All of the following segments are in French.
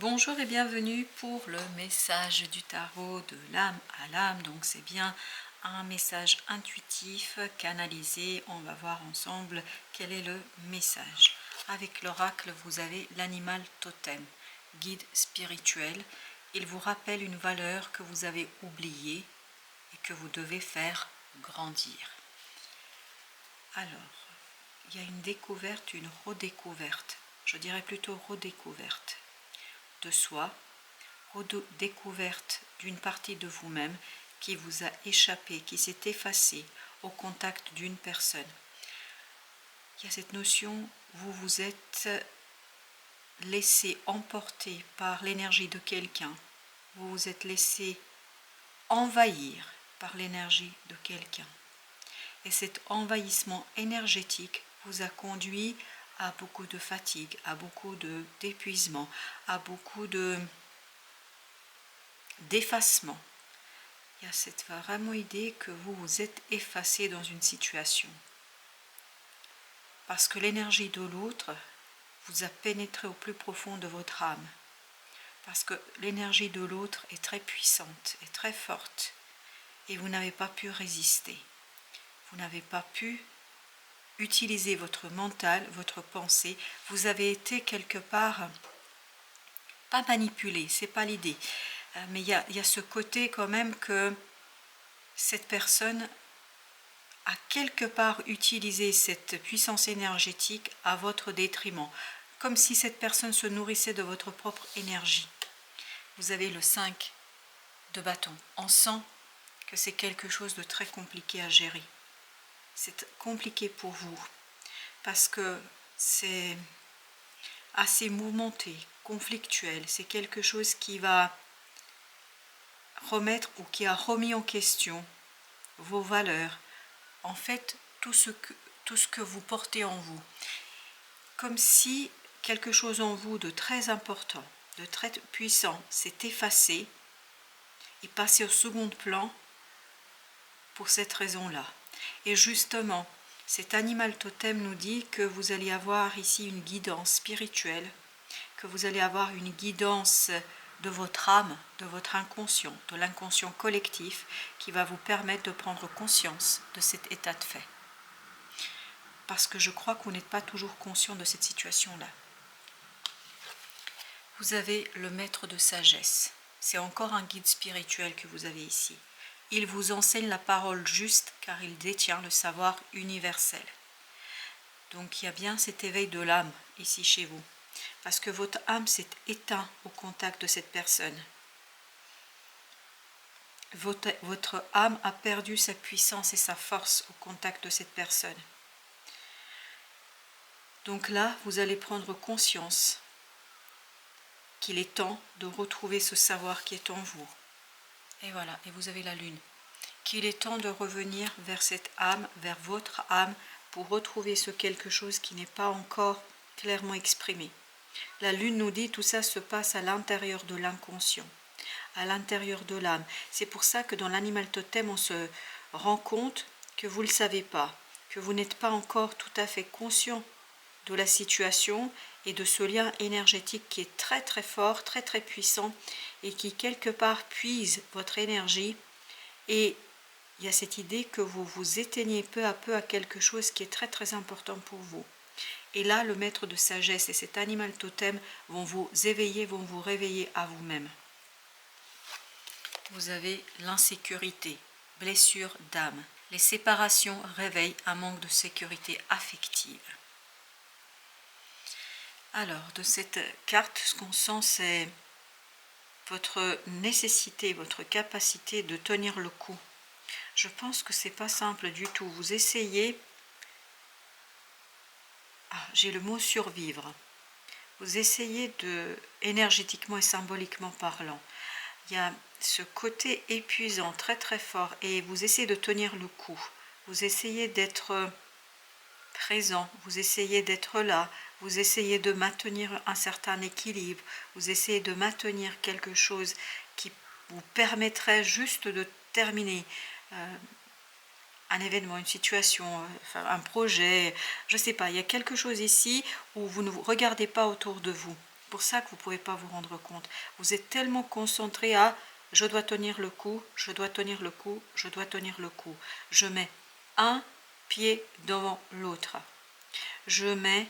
Bonjour et bienvenue pour le message du tarot de l'âme à l'âme. Donc c'est bien un message intuitif, canalisé. On va voir ensemble quel est le message. Avec l'oracle, vous avez l'animal totem, guide spirituel. Il vous rappelle une valeur que vous avez oubliée et que vous devez faire grandir. Alors, il y a une découverte, une redécouverte. Je dirais plutôt redécouverte de soi, redécouverte d'une partie de vous-même qui vous a échappé, qui s'est effacée au contact d'une personne. Il y a cette notion, vous vous êtes laissé emporter par l'énergie de quelqu'un, vous vous êtes laissé envahir par l'énergie de quelqu'un. Et cet envahissement énergétique vous a conduit à beaucoup de fatigue, à beaucoup d'épuisement, à beaucoup d'effacement. Il y a cette vraiment idée que vous vous êtes effacé dans une situation. Parce que l'énergie de l'autre vous a pénétré au plus profond de votre âme. Parce que l'énergie de l'autre est très puissante et très forte. Et vous n'avez pas pu résister. Vous n'avez pas pu utiliser votre mental, votre pensée. Vous avez été quelque part, pas manipulé, c'est pas l'idée. Mais il y a ce côté quand même que cette personne a quelque part utilisé cette puissance énergétique à votre détriment, comme si cette personne se nourrissait de votre propre énergie. Vous avez le 5 de bâton. On sent que c'est quelque chose de très compliqué à gérer. C'est compliqué pour vous, parce que c'est assez mouvementé, conflictuel. C'est quelque chose qui va remettre ou qui a remis en question vos valeurs. En fait, tout ce que vous portez en vous. Comme si quelque chose en vous de très important, de très puissant s'est effacé et passé au second plan pour cette raison-là. Et justement, cet animal totem nous dit que vous allez avoir ici une guidance spirituelle, que vous allez avoir une guidance de votre âme, de votre inconscient, de l'inconscient collectif, qui va vous permettre de prendre conscience de cet état de fait. Parce que je crois que vous n'êtes pas toujours conscient de cette situation-là. Vous avez le maître de sagesse. C'est encore un guide spirituel que vous avez ici. Il vous enseigne la parole juste car il détient le savoir universel. Donc il y a bien cet éveil de l'âme ici chez vous. Parce que votre âme s'est éteinte au contact de cette personne. Votre âme a perdu sa puissance et sa force au contact de cette personne. Donc là, vous allez prendre conscience qu'il est temps de retrouver ce savoir qui est en vous. Et voilà, et vous avez la lune. Qu'il est temps de revenir vers cette âme, vers votre âme, pour retrouver ce quelque chose qui n'est pas encore clairement exprimé. La lune nous dit tout ça se passe à l'intérieur de l'inconscient, à l'intérieur de l'âme. C'est pour ça que dans l'animal totem, on se rend compte que vous ne le savez pas, que vous n'êtes pas encore tout à fait conscient de la situation et de ce lien énergétique qui est très très fort, très très puissant et qui quelque part puise votre énergie. Et il y a cette idée que vous vous éteignez peu à peu à quelque chose qui est très très important pour vous. Et là, le maître de sagesse et cet animal totem vont vous éveiller, vont vous réveiller à vous-même. Vous avez l'insécurité, blessure d'âme. Les séparations réveillent un manque de sécurité affective. Alors, de cette carte, ce qu'on sent, c'est votre nécessité, votre capacité de tenir le coup. Je pense que c'est pas simple du tout. Vous essayez... Ah, j'ai le mot survivre. Vous essayez de, énergétiquement et symboliquement parlant, il y a ce côté épuisant très très fort et vous essayez de tenir le coup. Vous essayez d'être présent, vous essayez d'être là, vous essayez de maintenir un certain équilibre, vous essayez de maintenir quelque chose qui vous permettrait juste de terminer un événement, une situation, un projet, je ne sais pas, il y a quelque chose ici où vous ne regardez pas autour de vous pour ça que vous ne pouvez pas vous rendre compte. Vous êtes tellement concentré à « je dois tenir le coup, je dois tenir le coup, je dois tenir le coup ». Je mets un pied devant l'autre. Je mets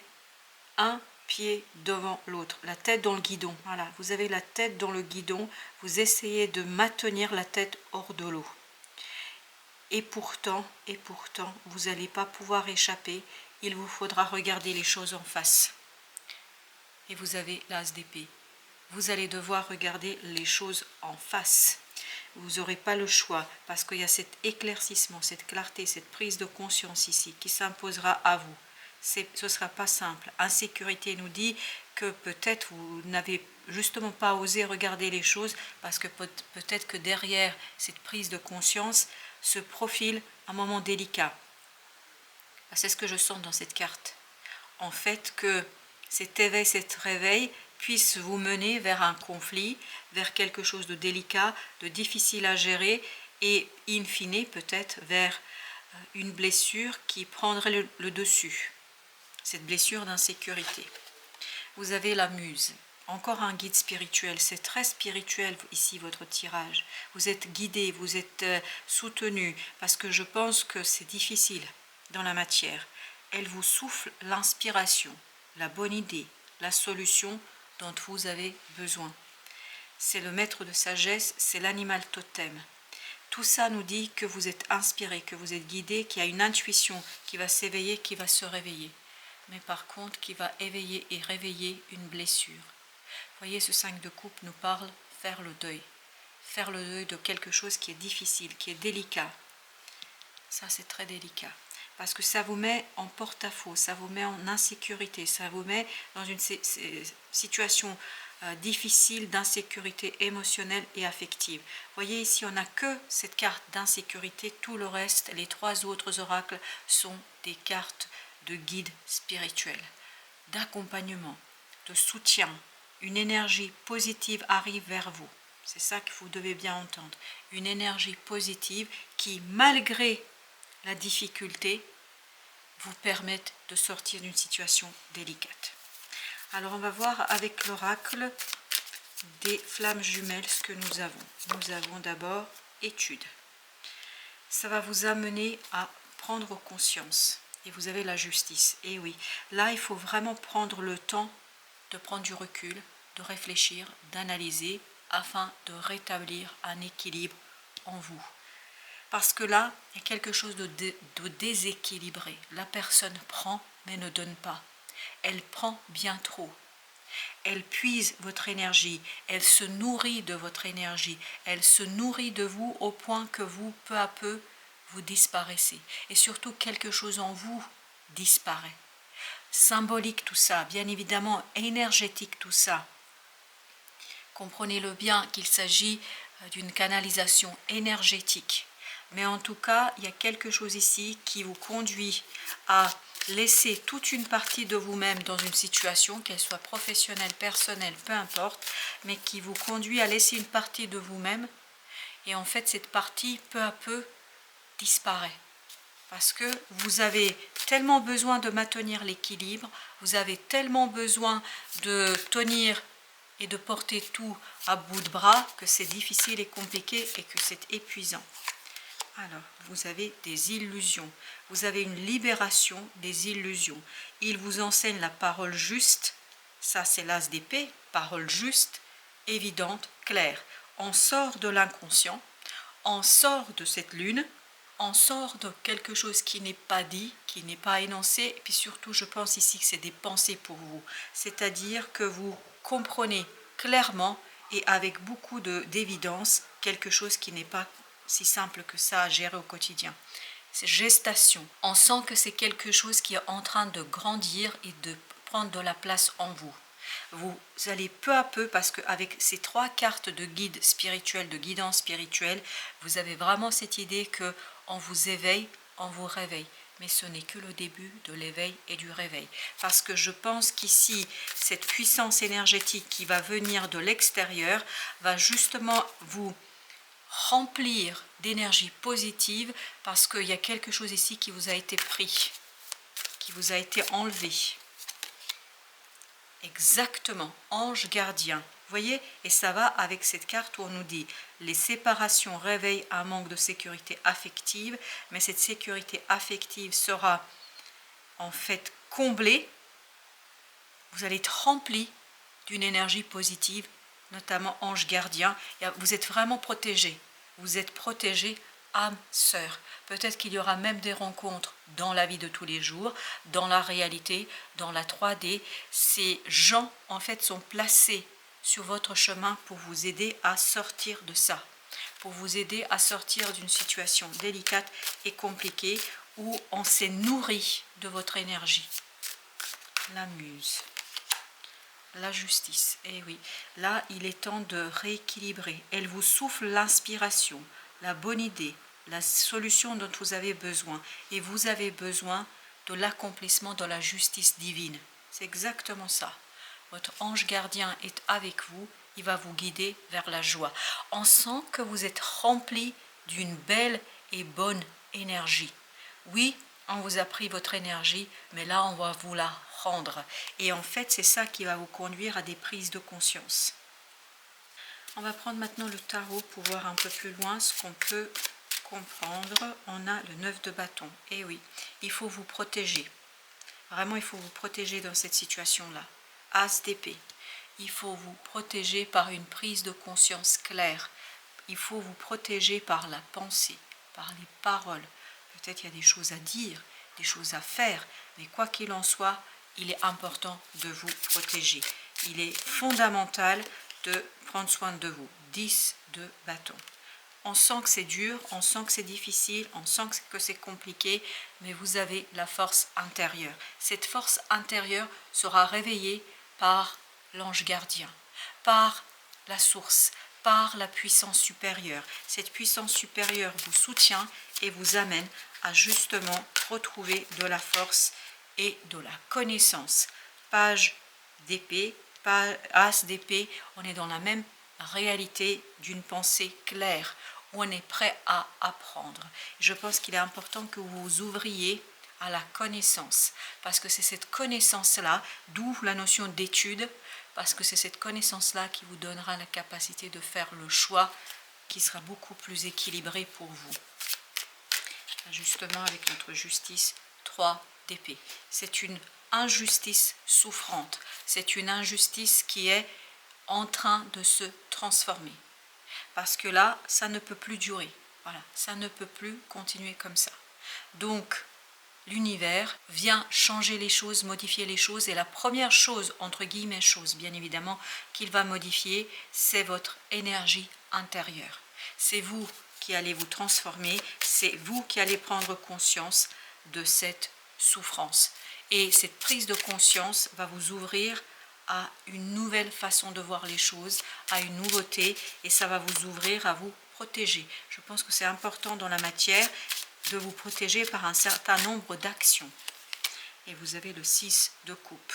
un pied devant l'autre, la tête dans le guidon. Voilà, vous avez la tête dans le guidon, vous essayez de maintenir la tête hors de l'eau. Et pourtant, vous n'allez pas pouvoir échapper. Il vous faudra regarder les choses en face. Et vous avez l'as d'épée. Vous allez devoir regarder les choses en face. Vous n'aurez pas le choix parce qu'il y a cet éclaircissement, cette clarté, cette prise de conscience ici qui s'imposera à vous. Ce ne sera pas simple. Insécurité nous dit que peut-être vous n'avez justement pas osé regarder les choses parce que peut-être que derrière cette prise de conscience se profile un moment délicat. C'est ce que je sens dans cette carte. En fait, que cet éveil, cet réveil puisse vous mener vers un conflit, vers quelque chose de délicat, de difficile à gérer et in fine peut-être vers une blessure qui prendrait le dessus. Cette blessure d'insécurité. Vous avez la muse, encore un guide spirituel, c'est très spirituel ici votre tirage. Vous êtes guidé, vous êtes soutenu, parce que je pense que c'est difficile dans la matière. Elle vous souffle l'inspiration, la bonne idée, la solution dont vous avez besoin. C'est le maître de sagesse, c'est l'animal totem. Tout ça nous dit que vous êtes inspiré, que vous êtes guidé, qu'il y a une intuition qui va s'éveiller, qui va se réveiller. Mais par contre, qui va éveiller et réveiller une blessure. Voyez, ce 5 de coupe nous parle faire le deuil. Faire le deuil de quelque chose qui est difficile, qui est délicat. Ça, c'est très délicat. Parce que ça vous met en porte-à-faux, ça vous met en insécurité, ça vous met dans une situation difficile d'insécurité émotionnelle et affective. Voyez ici, on n'a que cette carte d'insécurité, tout le reste, les 3 autres oracles sont des cartes de guide spirituel, d'accompagnement, de soutien. Une énergie positive arrive vers vous. C'est ça que vous devez bien entendre. Une énergie positive qui, malgré la difficulté, vous permette de sortir d'une situation délicate. Alors on va voir avec l'oracle des flammes jumelles ce que nous avons. Nous avons d'abord étude. Ça va vous amener à prendre conscience. Et vous avez la justice. Et oui, là il faut vraiment prendre le temps de prendre du recul, de réfléchir, d'analyser afin de rétablir un équilibre en vous. Parce que là, il y a quelque chose de déséquilibré. La personne prend mais ne donne pas. Elle prend bien trop. Elle puise votre énergie, elle se nourrit de votre énergie, elle se nourrit de vous au point que vous, peu à peu, vous disparaissez. Et surtout, quelque chose en vous disparaît. Symbolique tout ça, bien évidemment énergétique tout ça. Comprenez-le bien qu'il s'agit d'une canalisation énergétique. Mais en tout cas, il y a quelque chose ici qui vous conduit à laisser toute une partie de vous-même dans une situation, qu'elle soit professionnelle, personnelle, peu importe, mais qui vous conduit à laisser une partie de vous-même. Et en fait, cette partie, peu à peu, disparaît. Parce que vous avez tellement besoin de maintenir l'équilibre, vous avez tellement besoin de tenir et de porter tout à bout de bras que c'est difficile et compliqué et que c'est épuisant. Alors, vous avez des illusions, vous avez une libération des illusions. Il vous enseigne la parole juste, ça c'est l'as d'épée, parole juste, évidente, claire. On sort de l'inconscient, on sort de cette lune, on sort de quelque chose qui n'est pas dit, qui n'est pas énoncé, et puis surtout je pense ici que c'est des pensées pour vous, c'est-à-dire que vous comprenez clairement et avec beaucoup d'évidence quelque chose qui n'est pas si simple que ça à gérer au quotidien. C'est gestation. On sent que c'est quelque chose qui est en train de grandir et de prendre de la place en vous. Vous allez peu à peu, parce qu'avec ces 3 cartes de guide spirituel, de guidance spirituelle, vous avez vraiment cette idée que on vous éveille, on vous réveille. Mais ce n'est que le début de l'éveil et du réveil. Parce que je pense qu'ici, cette puissance énergétique qui va venir de l'extérieur va justement vous remplir d'énergie positive parce qu'il y a quelque chose ici qui vous a été pris, qui vous a été enlevé. Exactement, ange gardien. Vous voyez, et ça va avec cette carte où on nous dit les séparations réveillent un manque de sécurité affective, mais cette sécurité affective sera en fait comblée. Vous allez être rempli d'une énergie positive, notamment ange gardien. Vous êtes vraiment protégé. Vous êtes protégé, âme sœur. Peut-être qu'il y aura même des rencontres dans la vie de tous les jours, dans la réalité, dans la 3D. Ces gens, en fait, sont placés sur votre chemin pour vous aider à sortir de ça, pour vous aider à sortir d'une situation délicate et compliquée où on s'est nourri de votre énergie. La muse. La justice, eh oui, là il est temps de rééquilibrer. Elle vous souffle l'inspiration, la bonne idée, la solution dont vous avez besoin. Et vous avez besoin de l'accomplissement de la justice divine. C'est exactement ça. Votre ange gardien est avec vous, il va vous guider vers la joie. On sent que vous êtes rempli d'une belle et bonne énergie. Oui, on vous a pris votre énergie, mais là on va vous la rendre. Et en fait, c'est ça qui va vous conduire à des prises de conscience. On va prendre maintenant le tarot pour voir un peu plus loin ce qu'on peut comprendre. On a le 9 de bâton. Et oui, il faut vous protéger. Vraiment, il faut vous protéger dans cette situation-là. As d'épée. Il faut vous protéger par une prise de conscience claire. Il faut vous protéger par la pensée, par les paroles. Peut-être il y a des choses à dire, des choses à faire, mais quoi qu'il en soit, il est important de vous protéger. Il est fondamental de prendre soin de vous. 10 de bâton. On sent que c'est dur, on sent que c'est difficile, on sent que c'est compliqué, mais vous avez la force intérieure. Cette force intérieure sera réveillée par l'ange gardien, par la source, par la puissance supérieure. Cette puissance supérieure vous soutient et vous amène à justement retrouver de la force et de la connaissance. Page d'épée, as d'épée, on est dans la même réalité d'une pensée claire, où on est prêt à apprendre. Je pense qu'il est important que vous vous ouvriez à la connaissance, parce que c'est cette connaissance-là, d'où la notion d'étude, parce que c'est cette connaissance-là qui vous donnera la capacité de faire le choix qui sera beaucoup plus équilibré pour vous. Justement, avec notre justice, 3 d'épée. C'est une injustice souffrante. C'est une injustice qui est en train de se transformer. Parce que là, ça ne peut plus durer. Voilà, ça ne peut plus continuer comme ça. Donc, l'univers vient changer les choses, modifier les choses. Et la première chose, entre guillemets chose, bien évidemment, qu'il va modifier, c'est votre énergie intérieure. C'est vous qui allez vous transformer, c'est vous qui allez prendre conscience de cette souffrance. Et cette prise de conscience va vous ouvrir à une nouvelle façon de voir les choses, à une nouveauté, et ça va vous ouvrir à vous protéger. Je pense que c'est important dans la matière de vous protéger par un certain nombre d'actions. Et vous avez le 6 de coupe.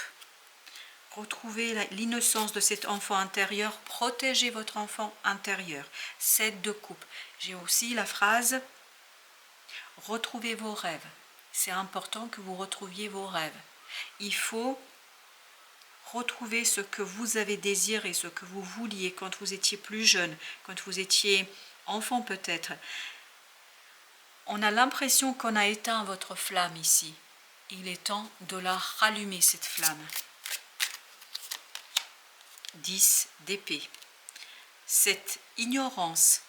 Retrouvez l'innocence de cet enfant intérieur, protégez votre enfant intérieur. 7 de coupe. J'ai aussi la phrase « Retrouvez vos rêves ». C'est important que vous retrouviez vos rêves. Il faut retrouver ce que vous avez désiré, ce que vous vouliez quand vous étiez plus jeune, quand vous étiez enfant peut-être. On a l'impression qu'on a éteint votre flamme ici. Il est temps de la rallumer, cette flamme. 10 d'épée. Cette ignorance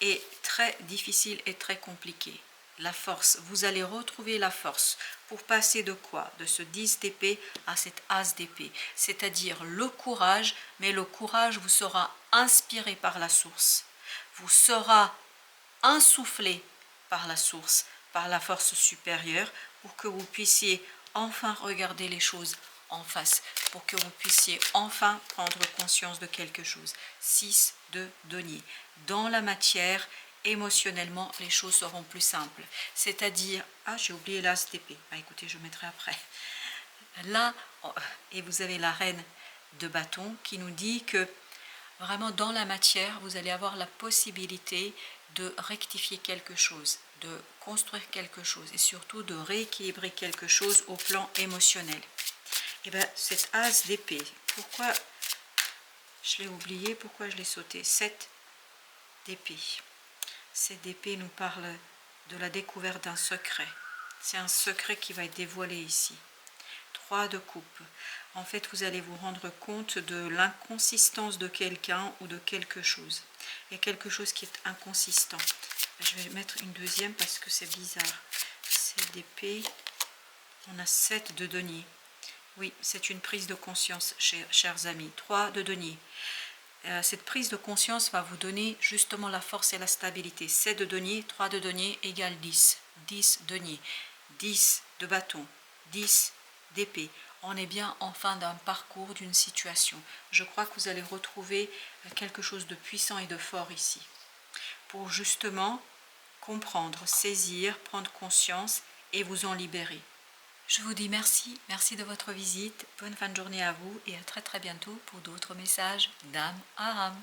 est très difficile et très compliquée. La force, vous allez retrouver la force pour passer de quoi? De ce 10 d'épée à cet as d'épée, c'est-à-dire le courage, mais le courage vous sera inspiré par la source, vous sera insufflé par la source, par la force supérieure, pour que vous puissiez enfin regarder les choses en face, pour que vous puissiez enfin prendre conscience de quelque chose. 6 de denier. Dans la matière, émotionnellement, les choses seront plus simples. C'est-à-dire, ah, j'ai oublié l'as d'épée. Ah, écoutez, je mettrai après. Là, et vous avez la reine de bâton qui nous dit que vraiment dans la matière, vous allez avoir la possibilité de rectifier quelque chose, de construire quelque chose et surtout de rééquilibrer quelque chose au plan émotionnel. Et bien cet as d'épée, pourquoi je l'ai oublié, pourquoi je l'ai sauté? 7 d'épée. 7 d'épée nous parle de la découverte d'un secret. C'est un secret qui va être dévoilé ici. 3 de coupe. En fait, vous allez vous rendre compte de l'inconsistance de quelqu'un ou de quelque chose. Il y a quelque chose qui est inconsistant. Je vais mettre une deuxième parce que c'est bizarre. 7 d'épée. On a 7 de denier. Oui, c'est une prise de conscience, chers amis. 3 de denier. Cette prise de conscience va vous donner justement la force et la stabilité. 7 de denier, 3 de denier égale 10. 10 denier. 10 de bâton. 10 d'épée. On est bien en fin d'un parcours, d'une situation. Je crois que vous allez retrouver quelque chose de puissant et de fort ici. Pour justement comprendre, saisir, prendre conscience et vous en libérer. Je vous dis merci, merci de votre visite, bonne fin de journée à vous et à très bientôt pour d'autres messages d'âme à âme.